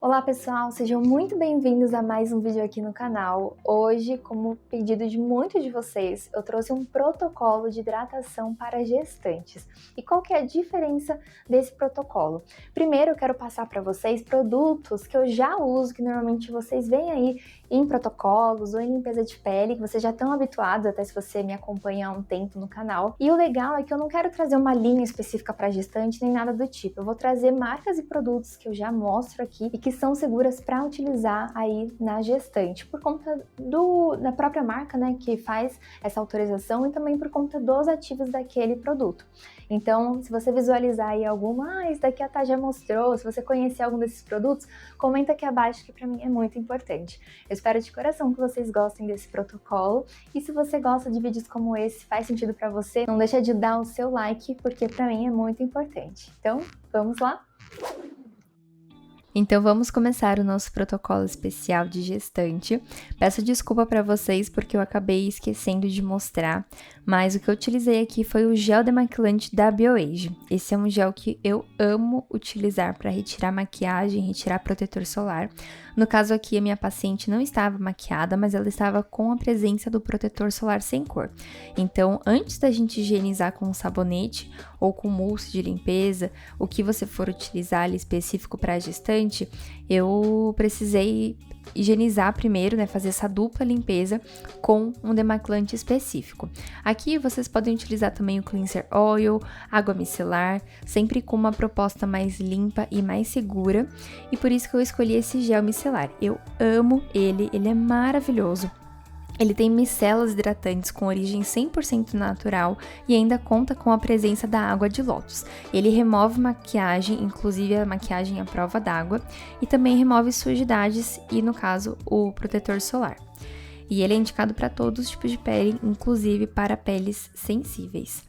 Olá pessoal, sejam muito bem-vindos a mais um vídeo aqui no canal. Hoje, como pedido de muitos de vocês, eu trouxe um protocolo de hidratação para gestantes. E qual que é a diferença desse protocolo? Primeiro eu quero passar para vocês produtos que eu já uso, que normalmente vocês veem aí em protocolos ou em limpeza de pele, que vocês já estão habituados, até se você me acompanha há um tempo no canal. E o legal é que eu não quero trazer uma linha específica para gestante nem nada do tipo. Eu vou trazer marcas e produtos que eu já mostro aqui e que são seguras para utilizar aí na gestante, por conta da própria marca, né, que faz essa autorização e também por conta dos ativos daquele produto. Então, se você visualizar aí esse daqui a Tá já mostrou, se você conhecer algum desses produtos, comenta aqui abaixo que para mim é muito importante. Eu espero de coração que vocês gostem desse protocolo e se você gosta de vídeos como esse, faz sentido para você, não deixa de dar o seu like, porque para mim é muito importante. Então, vamos lá? Então vamos começar o nosso protocolo especial de gestante. Peço desculpa para vocês porque eu acabei esquecendo de mostrar, mas o que eu utilizei aqui foi o gel demaquilante da BioAge. Esse é um gel que eu amo utilizar para retirar maquiagem, retirar protetor solar. No caso aqui, a minha paciente não estava maquiada, mas ela estava com a presença do protetor solar sem cor. Então, antes da gente higienizar com um sabonete ou com mousse de limpeza, o que você for utilizar ali específico para a gestante, eu precisei higienizar primeiro, né, fazer essa dupla limpeza com um demaquilante específico. Aqui vocês podem utilizar também o cleanser oil, água micelar, sempre com uma proposta mais limpa e mais segura, e por isso que eu escolhi esse gel micelar. Eu amo ele é maravilhoso. Ele tem micelas hidratantes com origem 100% natural e ainda conta com a presença da água de lótus. Ele remove maquiagem, inclusive a maquiagem à prova d'água, e também remove sujidades e, no caso, o protetor solar. E ele é indicado para todos os tipos de pele, inclusive para peles sensíveis.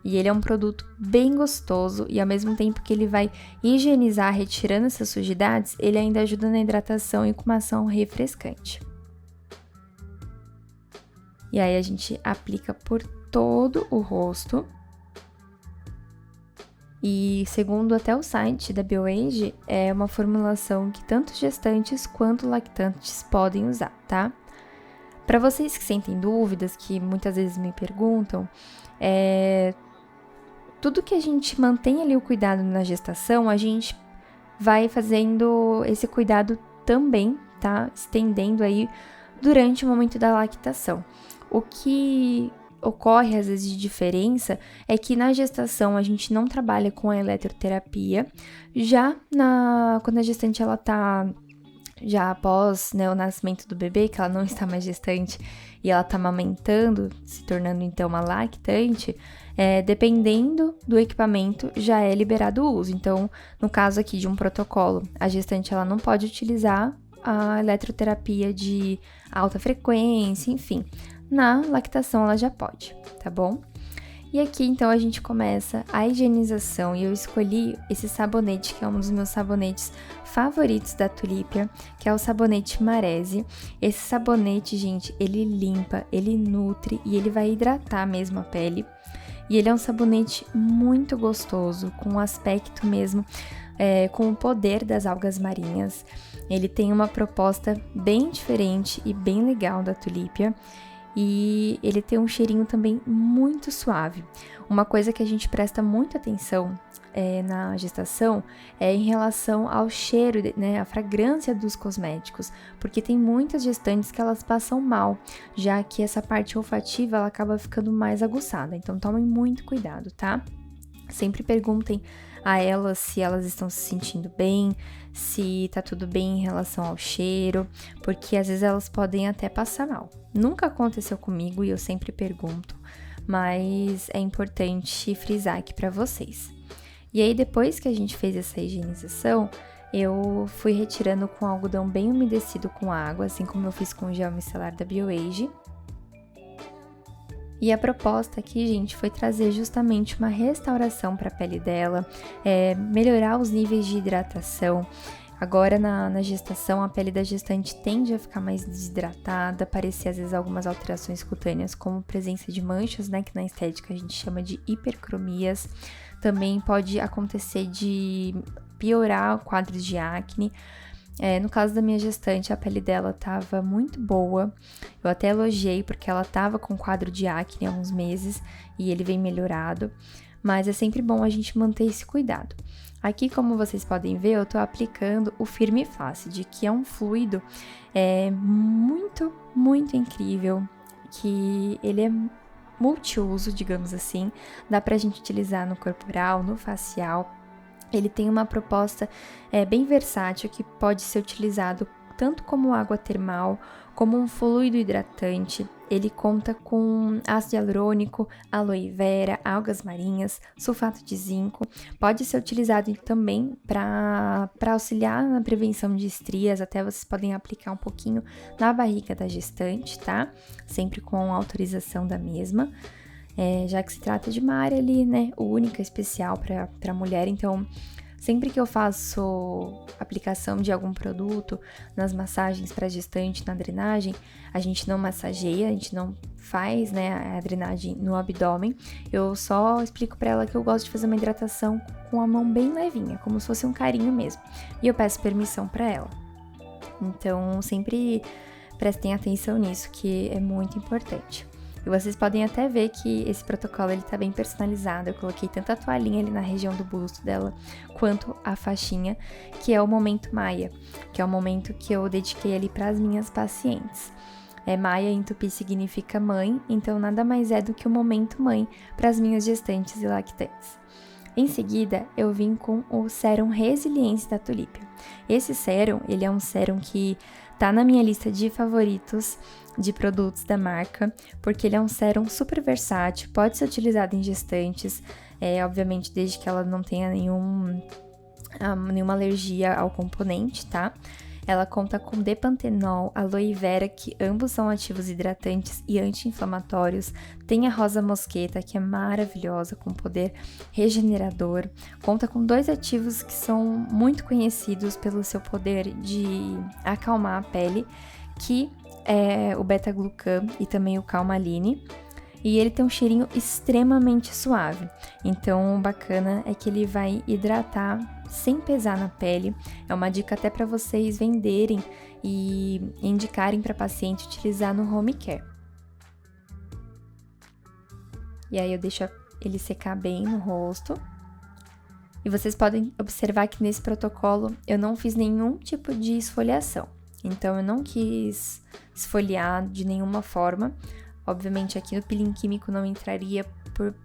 E ele é um produto bem gostoso e, ao mesmo tempo que ele vai higienizar, retirando essas sujidades, ele ainda ajuda na hidratação e com uma ação refrescante. E aí a gente aplica por todo o rosto. E segundo até o site da BioAge, é uma formulação que tanto gestantes quanto lactantes podem usar, tá? Para vocês que sentem dúvidas, que muitas vezes me perguntam, tudo que a gente mantém ali o cuidado na gestação, a gente vai fazendo esse cuidado também, tá? Estendendo aí durante o momento da lactação. O que ocorre às vezes de diferença é que na gestação a gente não trabalha com a eletroterapia, quando a gestante ela tá já após, né, o nascimento do bebê, que ela não está mais gestante e ela tá amamentando, se tornando então uma lactante, dependendo do equipamento, já é liberado o uso. Então, no caso aqui de um protocolo, a gestante ela não pode utilizar a eletroterapia de alta frequência, enfim. Na lactação ela já pode, tá bom? E aqui então a gente começa a higienização e eu escolhi esse sabonete que é um dos meus sabonetes favoritos da Tulipia, que é o sabonete Marese. Esse sabonete, gente, ele limpa, ele nutre e ele vai hidratar mesmo a pele. E ele é um sabonete muito gostoso, com um aspecto mesmo, com o poder das algas marinhas. Ele tem uma proposta bem diferente e bem legal da Tulipia. E ele tem um cheirinho também muito suave. Uma coisa que a gente presta muita atenção na gestação é em relação ao cheiro, né, a fragrância dos cosméticos, porque tem muitas gestantes que elas passam mal, já que essa parte olfativa ela acaba ficando mais aguçada. Então tomem muito cuidado, tá? Sempre perguntem a elas se elas estão se sentindo bem, se tá tudo bem em relação ao cheiro, porque às vezes elas podem até passar mal. Nunca aconteceu comigo e eu sempre pergunto, mas é importante frisar aqui pra vocês. E aí depois que a gente fez essa higienização, eu fui retirando com algodão bem umedecido com água, assim como eu fiz com o gel micelar da BioAge. E a proposta aqui, gente, foi trazer justamente uma restauração para a pele dela, melhorar os níveis de hidratação. Agora, na gestação, a pele da gestante tende a ficar mais desidratada, aparecer às vezes algumas alterações cutâneas, como presença de manchas, né, que na estética a gente chama de hipercromias. Também pode acontecer de piorar quadros de acne. No caso da minha gestante, a pele dela tava muito boa. Eu até elogiei porque ela tava com quadro de acne há uns meses e ele vem melhorado. Mas é sempre bom a gente manter esse cuidado. Aqui, como vocês podem ver, eu tô aplicando o Firme Flácid, que é um fluido muito, muito incrível, que ele é multiuso, digamos assim. Dá pra gente utilizar no corporal, no facial. Ele tem uma proposta bem versátil que pode ser utilizado tanto como água termal, como um fluido hidratante. Ele conta com ácido hialurônico, aloe vera, algas marinhas, sulfato de zinco. Pode ser utilizado também para auxiliar na prevenção de estrias, até vocês podem aplicar um pouquinho na barriga da gestante, tá? Sempre com autorização da mesma. Já que se trata de uma área ali, né, única, especial para mulher, então sempre que eu faço aplicação de algum produto nas massagens para gestante, na drenagem, a gente não massageia, a gente não faz, né, a drenagem no abdômen, eu só explico para ela que eu gosto de fazer uma hidratação com a mão bem levinha, como se fosse um carinho mesmo, e eu peço permissão para ela. Então sempre prestem atenção nisso, que é muito importante. E vocês podem até ver que esse protocolo ele tá bem personalizado. Eu coloquei tanto a toalhinha ali na região do busto dela, quanto a faixinha, que é o momento Maia, que é o momento que eu dediquei ali para as minhas pacientes. Maia em tupi significa mãe, então nada mais é do que o momento mãe para as minhas gestantes e lactantes. Em seguida, eu vim com o Sérum Resiliência da Tulípia. Esse sérum, ele é um sérum que tá na minha lista de favoritos de produtos da marca, porque ele é um sérum super versátil, pode ser utilizado em gestantes, obviamente desde que ela não tenha nenhuma alergia ao componente, tá? Ela conta com depantenol, aloe vera, que ambos são ativos hidratantes e anti-inflamatórios. Tem a rosa mosqueta, que é maravilhosa, com poder regenerador. Conta com 2 ativos que são muito conhecidos pelo seu poder de acalmar a pele, que é o beta-glucan e também o calmaline. E ele tem um cheirinho extremamente suave. Então, o bacana é que ele vai hidratar sem pesar na pele. É uma dica até para vocês venderem e indicarem para paciente utilizar no home care. E aí eu deixo ele secar bem no rosto. E vocês podem observar que nesse protocolo eu não fiz nenhum tipo de esfoliação. Então, eu não quis esfoliar de nenhuma forma. Obviamente, aqui no peeling químico não entraria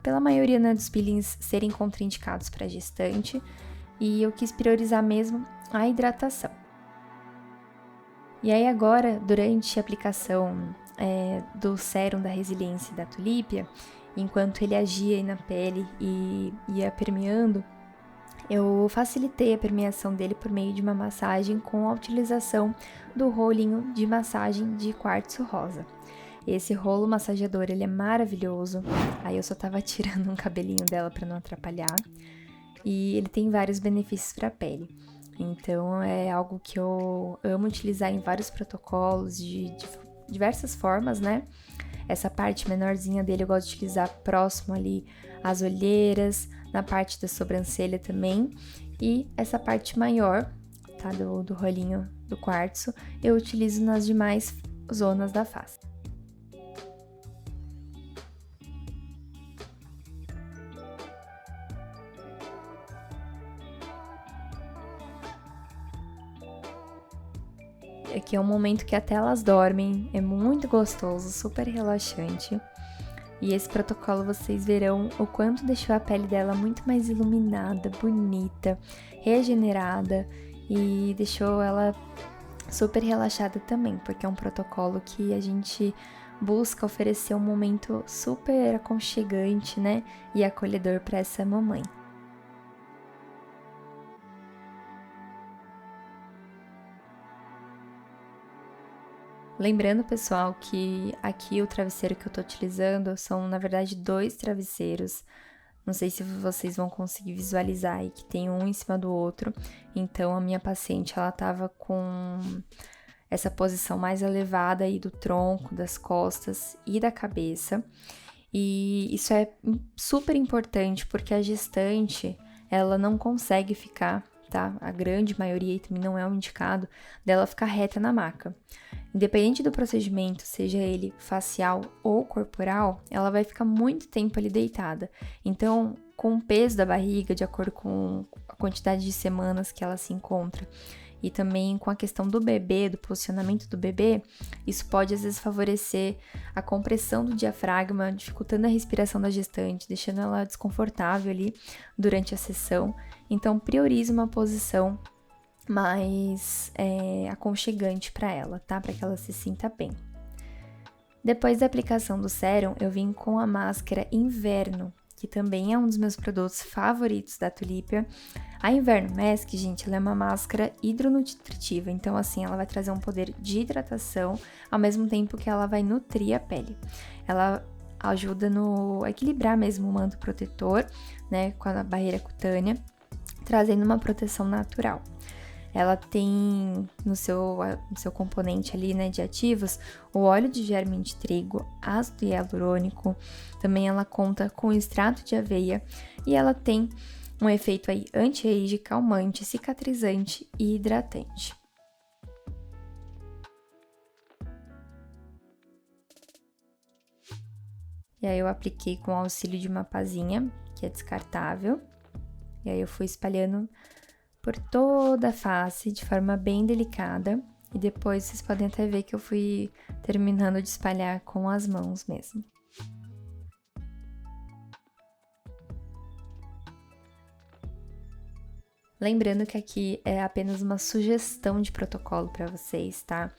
pela maioria, né, dos peelings serem contraindicados para gestante. E eu quis priorizar mesmo a hidratação. E aí agora, durante a aplicação do sérum da resiliência da tulípia, enquanto ele agia aí na pele e ia permeando, eu facilitei a permeação dele por meio de uma massagem com a utilização do rolinho de massagem de quartzo rosa. Esse rolo massageador, ele é maravilhoso. Aí eu só tava tirando um cabelinho dela para não atrapalhar. E ele tem vários benefícios para a pele. Então, é algo que eu amo utilizar em vários protocolos, de diversas formas, né? Essa parte menorzinha dele eu gosto de utilizar próximo ali às olheiras, na parte da sobrancelha também. E essa parte maior, tá? Do rolinho do quartzo, eu utilizo nas demais zonas da face. Aqui é um momento que até elas dormem, é muito gostoso, super relaxante. E esse protocolo vocês verão o quanto deixou a pele dela muito mais iluminada, bonita, regenerada e deixou ela super relaxada também, porque é um protocolo que a gente busca oferecer um momento super aconchegante, né, e acolhedor para essa mamãe. Lembrando, pessoal, que aqui o travesseiro que eu tô utilizando são, na verdade, 2 travesseiros. Não sei se vocês vão conseguir visualizar aí que tem um em cima do outro. Então, a minha paciente, ela tava com essa posição mais elevada aí do tronco, das costas e da cabeça. E isso é super importante porque a gestante, ela não consegue ficar tá? A grande maioria e também não é o indicado dela ficar reta na maca. Independente do procedimento, seja ele facial ou corporal, ela vai ficar muito tempo ali deitada. Então, com o peso da barriga, de acordo com a quantidade de semanas que ela se encontra, e também com a questão do bebê, do posicionamento do bebê, isso pode às vezes favorecer a compressão do diafragma, dificultando a respiração da gestante, deixando ela desconfortável ali durante a sessão. Então, priorize uma posição mais aconchegante para ela, tá? Para que ela se sinta bem. Depois da aplicação do sérum, eu vim com a máscara Inverno, que também é um dos meus produtos favoritos da Tulipia. A Inverno Mask, gente, ela é uma máscara hidronutritiva, então assim, ela vai trazer um poder de hidratação, ao mesmo tempo que ela vai nutrir a pele. Ela ajuda no equilibrar mesmo o manto protetor, né, com a barreira cutânea, trazendo uma proteção natural. Ela tem no seu componente ali, né, de ativos, o óleo de germe de trigo, ácido hialurônico, também ela conta com extrato de aveia e ela tem um efeito aí anti-age, calmante, cicatrizante e hidratante. E aí eu apliquei com o auxílio de uma pazinha, que é descartável, e aí eu fui espalhando por toda a face de forma bem delicada, e depois vocês podem até ver que eu fui terminando de espalhar com as mãos mesmo. Lembrando que aqui é apenas uma sugestão de protocolo para vocês, tá?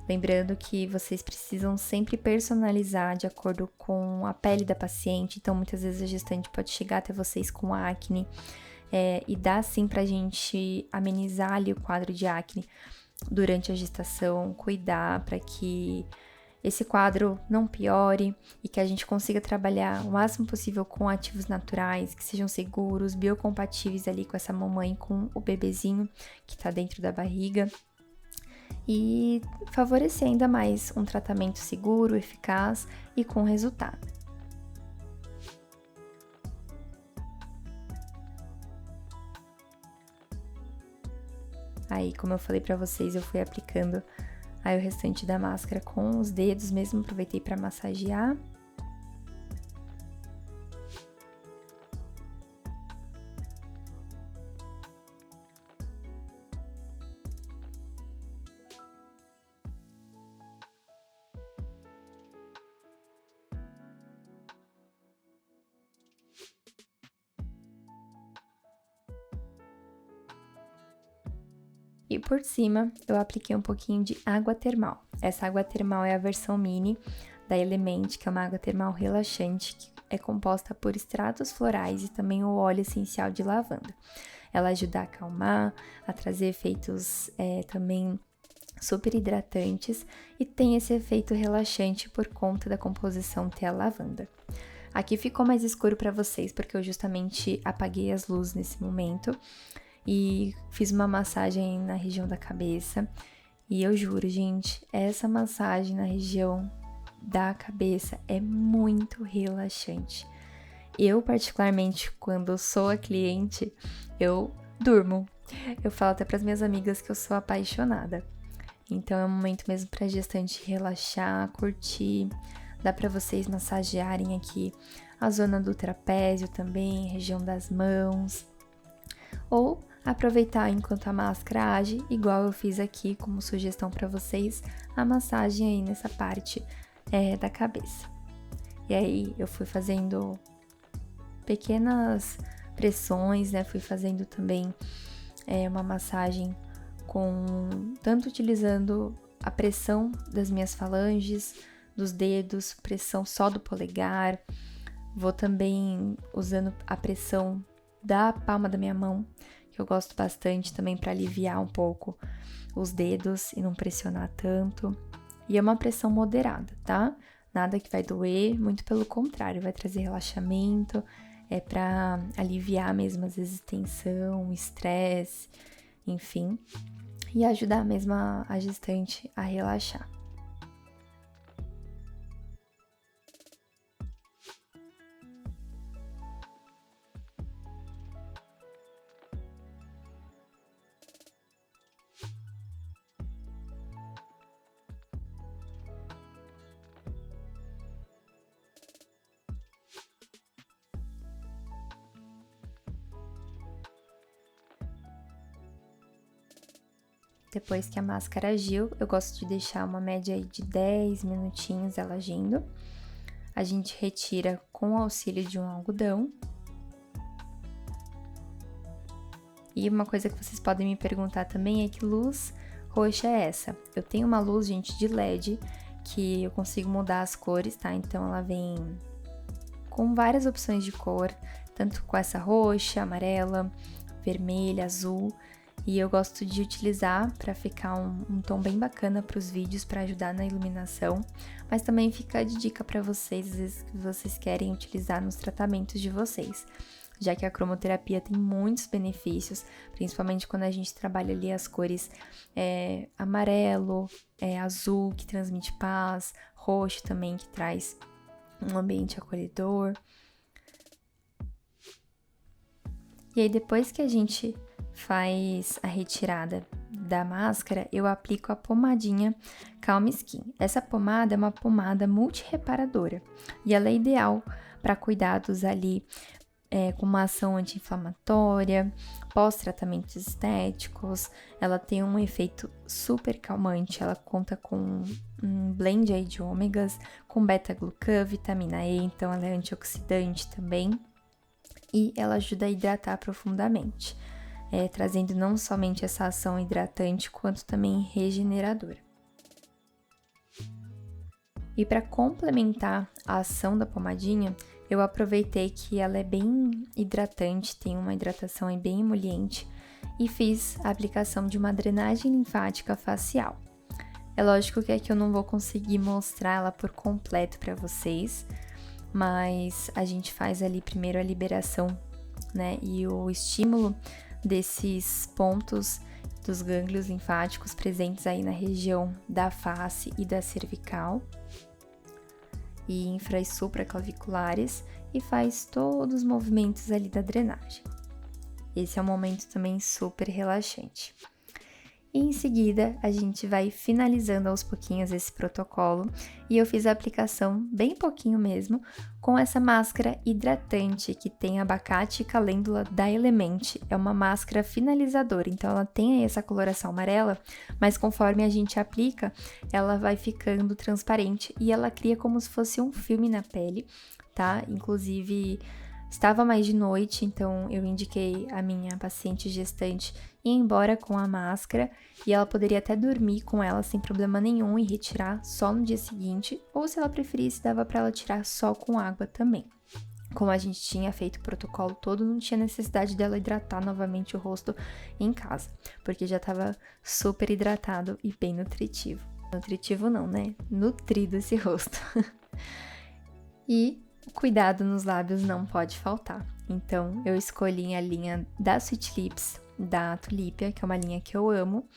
Lembrando que vocês precisam sempre personalizar de acordo com a pele da paciente, então muitas vezes a gestante pode chegar até vocês com acne, e dá sim pra gente amenizar ali o quadro de acne durante a gestação, cuidar para que esse quadro não piore e que a gente consiga trabalhar o máximo possível com ativos naturais, que sejam seguros, biocompatíveis ali com essa mamãe, com o bebezinho que tá dentro da barriga. E favorecer ainda mais um tratamento seguro, eficaz e com resultado. Aí, como eu falei pra vocês, eu fui aplicando aí o restante da máscara com os dedos mesmo, aproveitei pra massagear. E por cima, eu apliquei um pouquinho de água termal. Essa água termal é a versão mini da Element, que é uma água termal relaxante, que é composta por extratos florais e também o óleo essencial de lavanda. Ela ajuda a acalmar, a trazer efeitos também super hidratantes e tem esse efeito relaxante por conta da composição ter a lavanda. Aqui ficou mais escuro para vocês porque eu justamente apaguei as luzes nesse momento e fiz uma massagem na região da cabeça. E eu juro, gente, essa massagem na região da cabeça é muito relaxante. Eu, particularmente, quando sou a cliente, eu durmo. Eu falo até para as minhas amigas que eu sou apaixonada. Então é um momento mesmo para gestante relaxar, curtir. Dá para vocês massagearem aqui a zona do trapézio também, região das mãos. Ou aproveitar enquanto a máscara age, igual eu fiz aqui como sugestão para vocês, a massagem aí nessa parte da cabeça. E aí eu fui fazendo pequenas pressões, né? Fui fazendo também uma massagem tanto utilizando a pressão das minhas falanges, dos dedos, pressão só do polegar. Vou também usando a pressão da palma da minha mão, que eu gosto bastante também para aliviar um pouco os dedos e não pressionar tanto. E é uma pressão moderada, tá? Nada que vai doer, muito pelo contrário, vai trazer relaxamento, é para aliviar mesmo às vezes tensão, estresse, enfim, e ajudar mesmo a gestante a relaxar. depois que a máscara agiu, eu gosto de deixar uma média aí de 10 minutinhos ela agindo. A gente retira com o auxílio de um algodão. E uma coisa que vocês podem me perguntar também é que luz roxa é essa? Eu tenho uma luz, gente, de LED, que eu consigo mudar as cores, tá? Então ela vem com várias opções de cor, tanto com essa roxa, amarela, vermelha, azul. E eu gosto de utilizar para ficar um tom bem bacana para os vídeos, para ajudar na iluminação. Mas também fica de dica para vocês, às vezes que vocês querem utilizar nos tratamentos de vocês. Já que a cromoterapia tem muitos benefícios, principalmente quando a gente trabalha ali as cores amarelo, azul, que transmite paz, roxo também, que traz um ambiente acolhedor. E aí, depois que a gente faz a retirada da máscara, eu aplico a pomadinha Calm Skin. Essa pomada é uma pomada multireparadora e ela é ideal para cuidados ali com uma ação anti-inflamatória, pós-tratamentos estéticos. Ela tem um efeito super calmante, ela conta com um blend aí de ômegas, com beta-glucã, vitamina E, então ela é antioxidante também. E ela ajuda a hidratar profundamente, trazendo não somente essa ação hidratante, quanto também regeneradora. E para complementar a ação da pomadinha, eu aproveitei que ela é bem hidratante, tem uma hidratação aí bem emoliente, e fiz a aplicação de uma drenagem linfática facial. É lógico que aqui eu não vou conseguir mostrar ela por completo para vocês, mas a gente faz ali primeiro a liberação, né, e o estímulo desses pontos dos gânglios linfáticos presentes aí na região da face e da cervical e infra e supraclaviculares, e faz todos os movimentos ali da drenagem. Esse é um momento também super relaxante. E em seguida, a gente vai finalizando aos pouquinhos esse protocolo, e eu fiz a aplicação bem pouquinho mesmo, com essa máscara hidratante que tem abacate e calêndula da Element. É uma máscara finalizadora, então ela tem aí essa coloração amarela, mas conforme a gente aplica, ela vai ficando transparente e ela cria como se fosse um filme na pele, tá? Inclusive, estava mais de noite, então eu indiquei a minha paciente gestante ir embora com a máscara, e ela poderia até dormir com ela sem problema nenhum e retirar só no dia seguinte, ou se ela preferisse, dava para ela tirar só com água também. Como a gente tinha feito o protocolo todo, não tinha necessidade dela hidratar novamente o rosto em casa, porque já estava super hidratado e bem nutritivo. Nutritivo não, né? Nutrido esse rosto. E o cuidado nos lábios não pode faltar. Então, eu escolhi a linha da Sweet Lips, da Tulipia, que é uma linha que eu amo.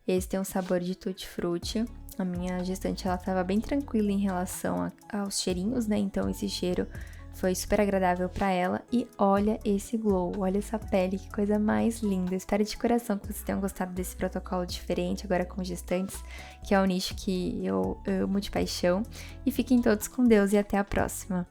Esse tem um sabor de tutti-frutti. A minha gestante, ela tava bem tranquila em relação aos cheirinhos, né? Então, esse cheiro foi super agradável pra ela. E olha esse glow, olha essa pele, que coisa mais linda. Espero de coração que vocês tenham gostado desse protocolo diferente, agora com gestantes, que é um nicho que eu amo de paixão. E fiquem todos com Deus e até a próxima!